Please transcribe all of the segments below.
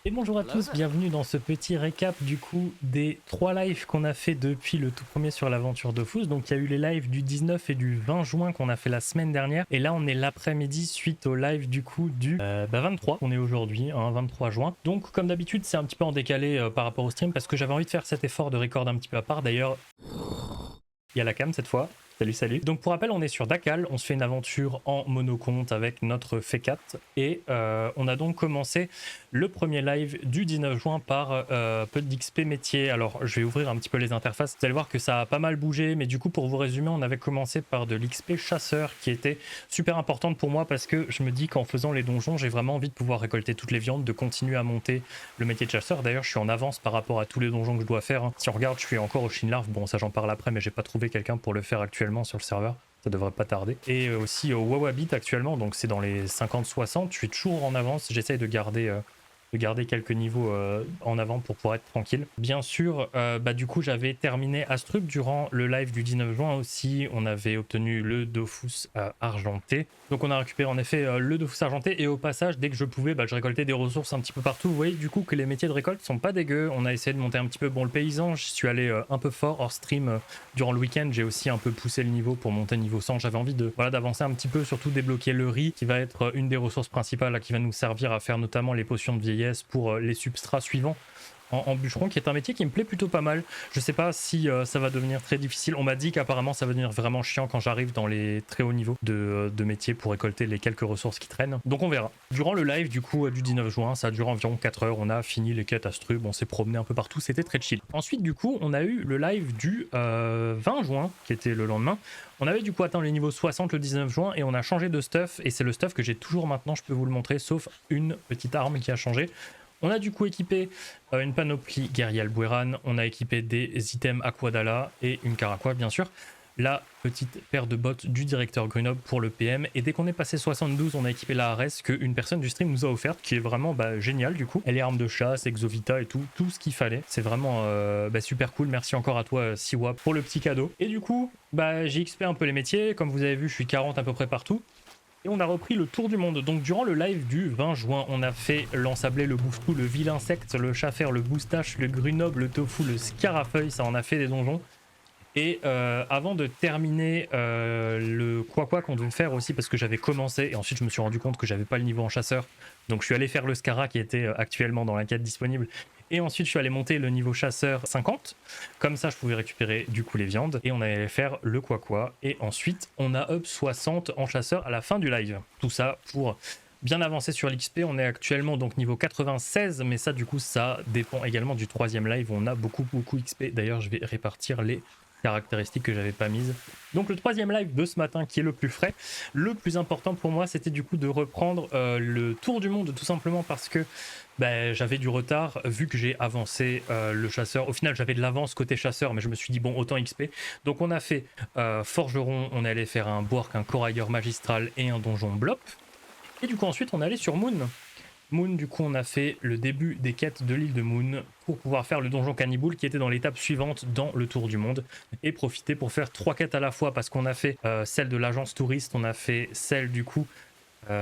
Et bonjour à tous, bienvenue dans ce petit récap du coup des 3 lives qu'on a fait depuis le tout premier sur l'aventure Dofus. Donc il y a eu les lives du 19 et du 20 juin qu'on a fait la semaine dernière. Et là on est l'après-midi suite au live du coup du 23. On est aujourd'hui, 23 juin. Donc comme d'habitude c'est un petit peu en décalé par rapport au stream parce que j'avais envie de faire cet effort de record un petit peu à part. D'ailleurs il y a la cam cette fois. Salut, salut. Donc pour rappel, on est sur Dakal, on se fait une aventure en monocompte avec notre F4 et on a donc commencé le premier live du 19 juin par peu d'XP métier. Alors je vais ouvrir un petit peu les interfaces, vous allez voir que ça a pas mal bougé, mais du coup pour vous résumer, on avait commencé par de l'XP chasseur qui était super importante pour moi parce que je me dis qu'en faisant les donjons, j'ai vraiment envie de pouvoir récolter toutes les viandes, de continuer à monter le métier de chasseur. D'ailleurs je suis en avance par rapport à tous les donjons que je dois faire, hein. Si on regarde, je suis encore au Shinlarv, bon ça j'en parle après, mais j'ai pas trouvé quelqu'un pour le faire actuellement sur le serveur, ça devrait pas tarder. Et aussi au Wawabit actuellement, donc c'est dans les 50-60, je suis toujours en avance, j'essaye de garder quelques niveaux en avant pour pouvoir être tranquille. Bien sûr, du coup j'avais terminé Astrup durant le live du 19 juin aussi, on avait obtenu le Dofus argenté. Donc on a récupéré en effet le Dofus argenté et au passage dès que je pouvais je récoltais des ressources un petit peu partout. Vous voyez du coup que les métiers de récolte sont pas dégueux, on a essayé de monter un petit peu bon le paysan, je suis allé un peu fort hors stream durant le week-end, j'ai aussi un peu poussé le niveau pour monter niveau 100, j'avais envie de d'avancer un petit peu, surtout débloquer le riz qui va être une des ressources principales là, qui va nous servir à faire notamment les potions de vieillesse pour les substrats suivants en bûcheron, qui est un métier qui me plaît plutôt pas mal. Je sais pas si ça va devenir très difficile. On m'a dit qu'apparemment ça va devenir vraiment chiant quand j'arrive dans les très hauts niveaux de métier pour récolter les quelques ressources qui traînent. Donc on verra. Durant le live du coup du 19 juin, ça a duré environ 4 heures. On a fini les quêtes Astrub, on s'est promené un peu partout, c'était très chill. Ensuite du coup on a eu le live du 20 juin, qui était le lendemain. On avait du coup atteint le niveau 60 le 19 juin et on a changé de stuff et c'est le stuff que j'ai toujours maintenant, je peux vous le montrer, sauf une petite arme qui a changé. On a du coup équipé une panoplie guerrier Albueran, on a équipé des items Aquadala et une Caraquois bien sûr. La petite paire de bottes du directeur Grenoble pour le PM, et dès qu'on est passé 72 on a équipé la Ares qu'une personne du stream nous a offerte, qui est vraiment géniale du coup. Elle est arme de chasse, exovita et tout ce qu'il fallait, c'est vraiment super cool. Merci encore à toi Siwa pour le petit cadeau. Et du coup j'ai XP un peu les métiers, comme vous avez vu je suis 40 à peu près partout. Et on a repris le tour du monde. Donc durant le live du 20 juin, on a fait l'ensablé, le bouffe-tout, le vil insecte, le chat-fer, le boustache, le grunob, le tofu, le scarafeuille. Ça, on a fait des donjons. Et avant de terminer le quoi qu'on devait faire aussi, parce que j'avais commencé et ensuite je me suis rendu compte que j'avais pas le niveau en chasseur, donc je suis allé faire le Scara qui était actuellement dans la quête disponible, et ensuite je suis allé monter le niveau chasseur 50, comme ça je pouvais récupérer du coup les viandes, et on allait faire le quoi, et ensuite on a up 60 en chasseur à la fin du live. Tout ça pour bien avancer sur l'XP. On est actuellement donc niveau 96, mais ça du coup ça dépend également du troisième live où on a beaucoup XP. D'ailleurs je vais répartir les caractéristiques que j'avais pas mises. Donc le troisième live de ce matin qui est le plus frais, le plus important pour moi c'était du coup de reprendre le tour du monde, tout simplement parce que j'avais du retard vu que j'ai avancé le chasseur. Au final j'avais de l'avance côté chasseur, mais je me suis dit bon autant XP. Donc on a fait forgeron, on allait faire un boark, un corailleur magistral et un donjon blop. Et du coup ensuite on est allé sur Moon. Moon, du coup, on a fait le début des quêtes de l'île de Moon pour pouvoir faire le donjon Cannibal qui était dans l'étape suivante dans le tour du monde, et profiter pour faire 3 quêtes à la fois parce qu'on a fait celle de l'agence touriste, on a fait celle du coup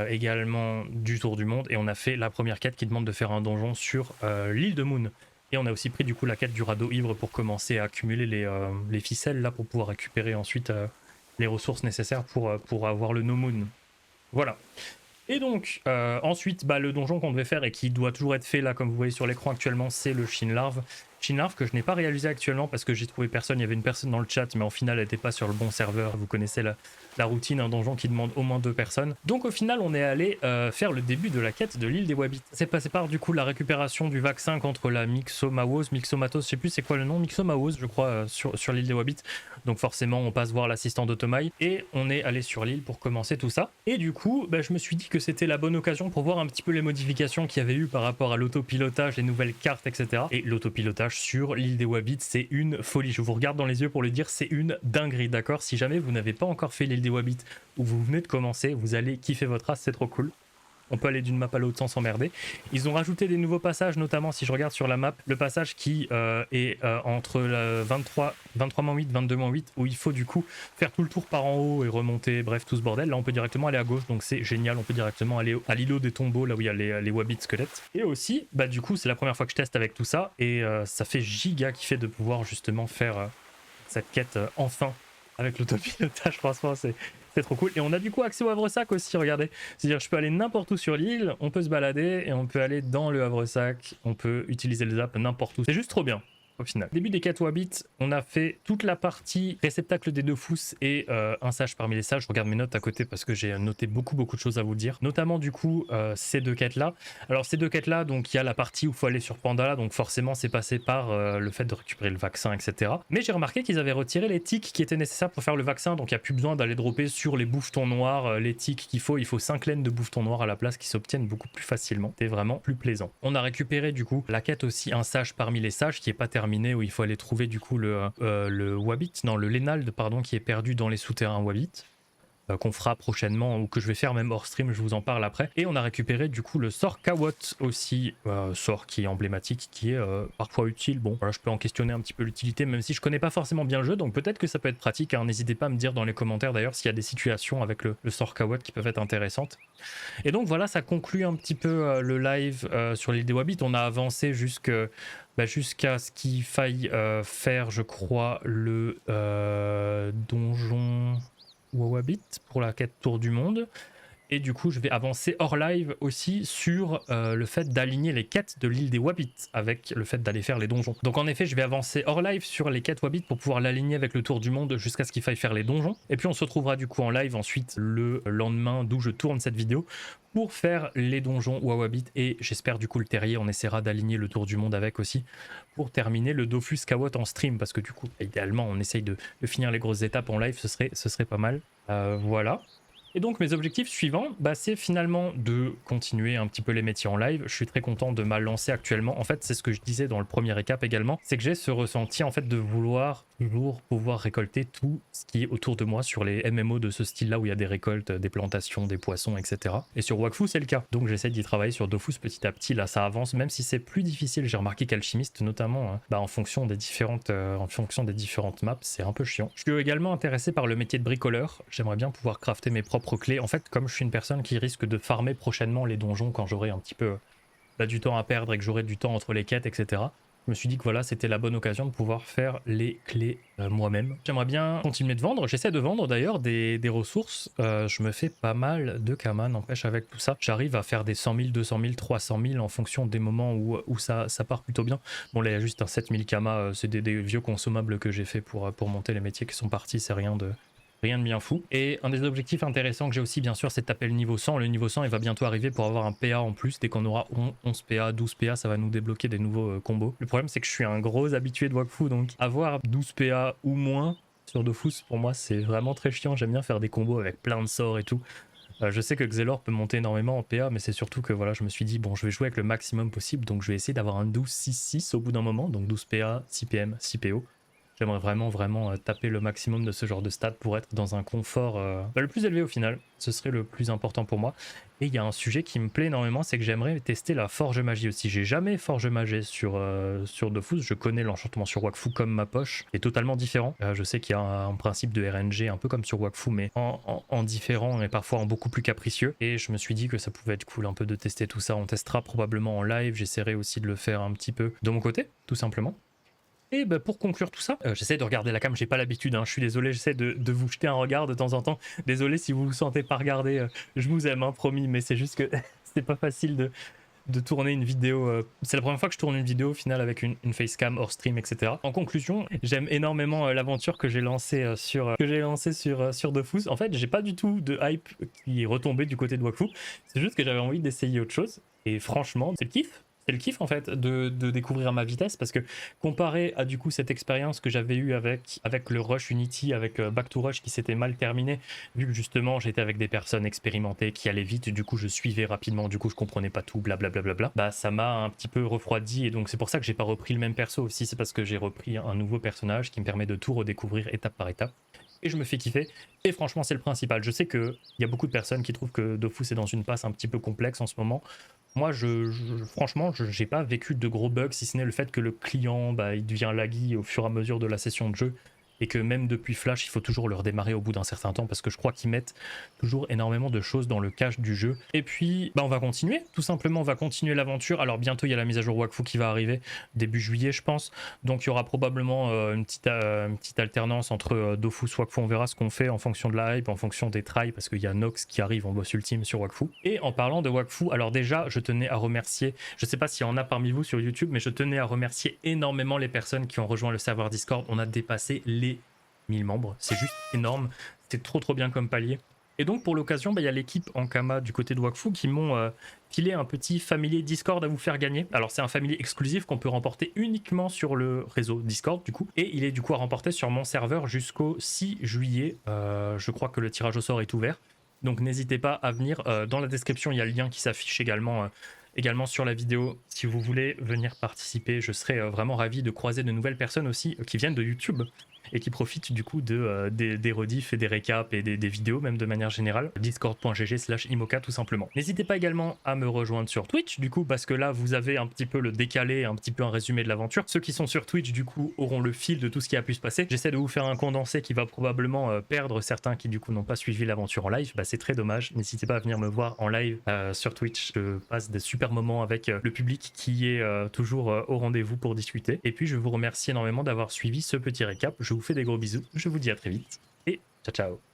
également du tour du monde, et on a fait la première quête qui demande de faire un donjon sur l'île de Moon. Et on a aussi pris du coup la quête du radeau ivre pour commencer à accumuler les ficelles là pour pouvoir récupérer ensuite les ressources nécessaires pour avoir le No Moon. Voilà. Et donc, ensuite, le donjon qu'on devait faire et qui doit toujours être fait là, comme vous voyez sur l'écran actuellement, c'est le Shinlarv. Shinlarv que je n'ai pas réalisé actuellement parce que j'ai trouvé personne. Il y avait une personne dans le chat, mais au final, elle n'était pas sur le bon serveur. Vous connaissez la routine, un donjon qui demande au moins 2 personnes. Donc, au final, on est allé faire le début de la quête de l'île des Wabbits. C'est passé par du coup la récupération du vaccin contre la Myxomatos, je sais plus c'est quoi le nom, Myxomaos, je crois, sur l'île des Wabbits. Donc, forcément, on passe voir l'assistant d'Otomai et on est allé sur l'île pour commencer tout ça. Et du coup, je me suis dit que c'était la bonne occasion pour voir un petit peu les modifications qu'il y avait eu par rapport à l'autopilotage, les nouvelles cartes, etc. Et l'autopilotage sur l'île des Wabbits, c'est une folie. Je vous regarde dans les yeux pour le dire, c'est une dinguerie, d'accord? Si jamais vous n'avez pas encore fait l'île des Wabbits ou vous venez de commencer, vous allez kiffer votre race, c'est trop cool. On peut aller d'une map à l'autre sans s'emmerder. Ils ont rajouté des nouveaux passages, notamment si je regarde sur la map, le passage qui est entre le 23-8, 22-8, où il faut du coup faire tout le tour par en haut et remonter, bref, tout ce bordel. Là, on peut directement aller à gauche, donc c'est génial. On peut directement aller à l'îlot des tombeaux, là où il y a les wabbits squelettes. Et aussi, bah du coup, c'est la première fois que je teste avec tout ça, et ça fait giga kiffer de pouvoir justement faire cette quête enfin avec l'autopilotage. Franchement, c'est trop cool. Et on a du coup accès au Havresac aussi, regardez. C'est-à-dire je peux aller n'importe où sur l'île, on peut se balader et on peut aller dans le Havresac, on peut utiliser le zap n'importe où. C'est juste trop bien. Au final, début des 4 wabbits, on a fait toute la partie réceptacle des 2 fous et un sage parmi les sages. Je regarde mes notes à côté parce que j'ai noté beaucoup de choses à vous dire, notamment du coup ces 2 quêtes là. Alors ces 2 quêtes là, donc il y a la partie où il faut aller sur Pandala, donc forcément c'est passé par le fait de récupérer le vaccin, etc. Mais j'ai remarqué qu'ils avaient retiré les tics qui étaient nécessaires pour faire le vaccin, donc il n'y a plus besoin d'aller dropper sur les bouffetons noirs les tics qu'il faut. Il faut 5 laines de bouffetons noirs à la place qui s'obtiennent beaucoup plus facilement. C'est vraiment plus plaisant. On a récupéré du coup la quête aussi un sage parmi les sages qui est pas terminée, où il faut aller trouver du coup le wabbit, non le Lénald pardon, qui est perdu dans les souterrains wabbit, qu'on fera prochainement ou que je vais faire même hors stream, je vous en parle après. Et on a récupéré du coup le sort Kawot aussi, sort qui est emblématique, qui est parfois utile. Bon voilà, je peux en questionner un petit peu l'utilité même si je connais pas forcément bien le jeu, donc peut-être que ça peut être pratique, hein. N'hésitez pas à me dire dans les commentaires d'ailleurs s'il y a des situations avec le sort Kawot qui peuvent être intéressantes. Et donc voilà, ça conclut un petit peu le live sur l'île des wabbits. On a avancé jusqu'à ce qu'il faille faire, je crois, le donjon Wawabit pour la quête tour du monde. Et du coup, je vais avancer hors live aussi sur le fait d'aligner les quêtes de l'île des Wabbits avec le fait d'aller faire les donjons. Donc en effet, je vais avancer hors live sur les quêtes Wabbits pour pouvoir l'aligner avec le tour du monde jusqu'à ce qu'il faille faire les donjons. Et puis on se retrouvera du coup en live ensuite le lendemain d'où je tourne cette vidéo pour faire les donjons Wawabit. Et j'espère du coup le terrier, on essaiera d'aligner le tour du monde avec aussi pour terminer le Dofus Kawot en stream. Parce que du coup, idéalement, on essaye de finir les grosses étapes en live, ce serait pas mal. Voilà. Et donc mes objectifs suivants, c'est finalement de continuer un petit peu les métiers en live. Je suis très content de ma lancée actuellement. En fait, c'est ce que je disais dans le premier récap également, c'est que j'ai ce ressenti en fait de vouloir toujours pouvoir récolter tout ce qui est autour de moi sur les MMO de ce style-là où il y a des récoltes, des plantations, des poissons, etc. Et sur Wakfu, c'est le cas. Donc j'essaie d'y travailler sur Dofus petit à petit. Là, ça avance, même si c'est plus difficile. J'ai remarqué qu'Alchimiste, notamment, en fonction des différentes maps, c'est un peu chiant. Je suis également intéressé par le métier de bricoleur. J'aimerais bien pouvoir crafter mes propres clés. En fait, comme je suis une personne qui risque de farmer prochainement les donjons quand j'aurai un petit peu du temps à perdre et que j'aurai du temps entre les quêtes, etc. Je me suis dit que voilà, c'était la bonne occasion de pouvoir faire les clés moi-même. J'aimerais bien continuer de vendre. J'essaie de vendre d'ailleurs des ressources. Je me fais pas mal de kama, n'empêche avec tout ça. J'arrive à faire des 100 000, 200 000, 300 000 en fonction des moments où ça part plutôt bien. Bon là, il y a juste un 7000 kama. C'est des vieux consommables que j'ai fait pour monter les métiers qui sont partis. C'est rien de bien fou. Et un des objectifs intéressants que j'ai aussi, bien sûr, c'est de taper le niveau 100. Le niveau 100, il va bientôt arriver pour avoir un PA en plus. Dès qu'on aura 11 PA, 12 PA, ça va nous débloquer des nouveaux combos. Le problème, c'est que je suis un gros habitué de Wakfu, donc avoir 12 PA ou moins sur Dofus, pour moi, c'est vraiment très chiant. J'aime bien faire des combos avec plein de sorts et tout. Je sais que Xelor peut monter énormément en PA, mais c'est surtout que voilà, je me suis dit, bon, je vais jouer avec le maximum possible, donc je vais essayer d'avoir un 12-6-6 au bout d'un moment, donc 12 PA, 6 PM, 6 PO. J'aimerais vraiment taper le maximum de ce genre de stats pour être dans un confort le plus élevé au final. Ce serait le plus important pour moi. Et il y a un sujet qui me plaît énormément, c'est que j'aimerais tester la forge magie aussi. J'ai jamais forge magie sur Dofus. Je connais l'enchantement sur Wakfu comme ma poche. C'est totalement différent. Je sais qu'il y a un principe de RNG un peu comme sur Wakfu, mais en différent et parfois en beaucoup plus capricieux. Et je me suis dit que ça pouvait être cool un peu de tester tout ça. On testera probablement en live. J'essaierai aussi de le faire un petit peu de mon côté, tout simplement. Et pour conclure tout ça, j'essaie de regarder la cam, j'ai pas l'habitude, hein, je suis désolé, j'essaie de vous jeter un regard de temps en temps. Désolé si vous vous sentez pas regarder, je vous aime, hein, promis, mais c'est juste que c'est pas facile de tourner une vidéo. C'est la première fois que je tourne une vidéo au final avec une facecam hors stream, etc. En conclusion, j'aime énormément l'aventure que j'ai lancée sur Dofus. En fait, j'ai pas du tout de hype qui est retombée du côté de Wakfu, c'est juste que j'avais envie d'essayer autre chose. Et franchement, c'est le kiff. C'est le kiff en fait de découvrir à ma vitesse, parce que comparé à du coup cette expérience que j'avais eue avec le Rush Unity, avec Back to Rush qui s'était mal terminé, vu que justement j'étais avec des personnes expérimentées qui allaient vite, du coup je suivais rapidement, du coup je comprenais pas tout, blablabla, ça m'a un petit peu refroidi, et donc c'est pour ça que j'ai pas repris le même perso aussi, c'est parce que j'ai repris un nouveau personnage qui me permet de tout redécouvrir étape par étape. et je me fais kiffer. Et franchement, c'est le principal. Je sais qu'il y a beaucoup de personnes qui trouvent que Dofus est dans une passe un petit peu complexe en ce moment. Moi, franchement, j'ai pas vécu de gros bugs, si ce n'est le fait que le client, bah, il devient laggy au fur et à mesure de la session de jeu. Et que même depuis Flash, il faut toujours le redémarrer au bout d'un certain temps parce que je crois qu'ils mettent toujours énormément de choses dans le cache du jeu. Et puis, bah, on va continuer, tout simplement, on va continuer l'aventure. Alors bientôt, il y a la mise à jour Wakfu qui va arriver, début juillet, je pense. Donc il y aura probablement une petite alternance entre Dofus, Wakfu. On verra ce qu'on fait en fonction de la hype, en fonction des tries, parce qu'il y a Nox qui arrive en boss ultime sur Wakfu. Et en parlant de Wakfu, alors déjà, je tenais à remercier, je sais pas s'il y en a parmi vous sur YouTube, mais je tenais à remercier énormément les personnes qui ont rejoint le serveur Discord. On a dépassé les 1000 membres, c'est juste énorme, c'était trop bien comme palier. Et donc pour l'occasion, bah, y a l'équipe Ankama du côté de Wakfu qui m'ont filé un petit familier Discord à vous faire gagner. Alors c'est un familier exclusif qu'on peut remporter uniquement sur le réseau Discord du coup, et il est du coup à remporter sur mon serveur jusqu'au 6 juillet. Je crois que le tirage au sort est ouvert, donc n'hésitez pas à venir. Dans la description, il y a le lien qui s'affiche également sur la vidéo. Si vous voulez venir participer, je serais vraiment ravi de croiser de nouvelles personnes aussi qui viennent de YouTube et qui profitent du coup des rediffs et des récaps et des vidéos même de manière générale. Discord.gg/imoca tout simplement. N'hésitez pas également à me rejoindre sur Twitch du coup, parce que là vous avez un petit peu le décalé, un petit peu un résumé de l'aventure. Ceux qui sont sur Twitch du coup auront le fil de tout ce qui a pu se passer. J'essaie de vous faire un condensé qui va probablement perdre certains qui du coup n'ont pas suivi l'aventure en live. Bah, c'est très dommage. N'hésitez pas à venir me voir en live sur Twitch. Je passe des super moments avec le public qui est toujours au rendez-vous pour discuter. Et puis je vous remercie énormément d'avoir suivi ce petit récap. Je vous fais des gros bisous. Je vous dis à très vite et ciao ciao.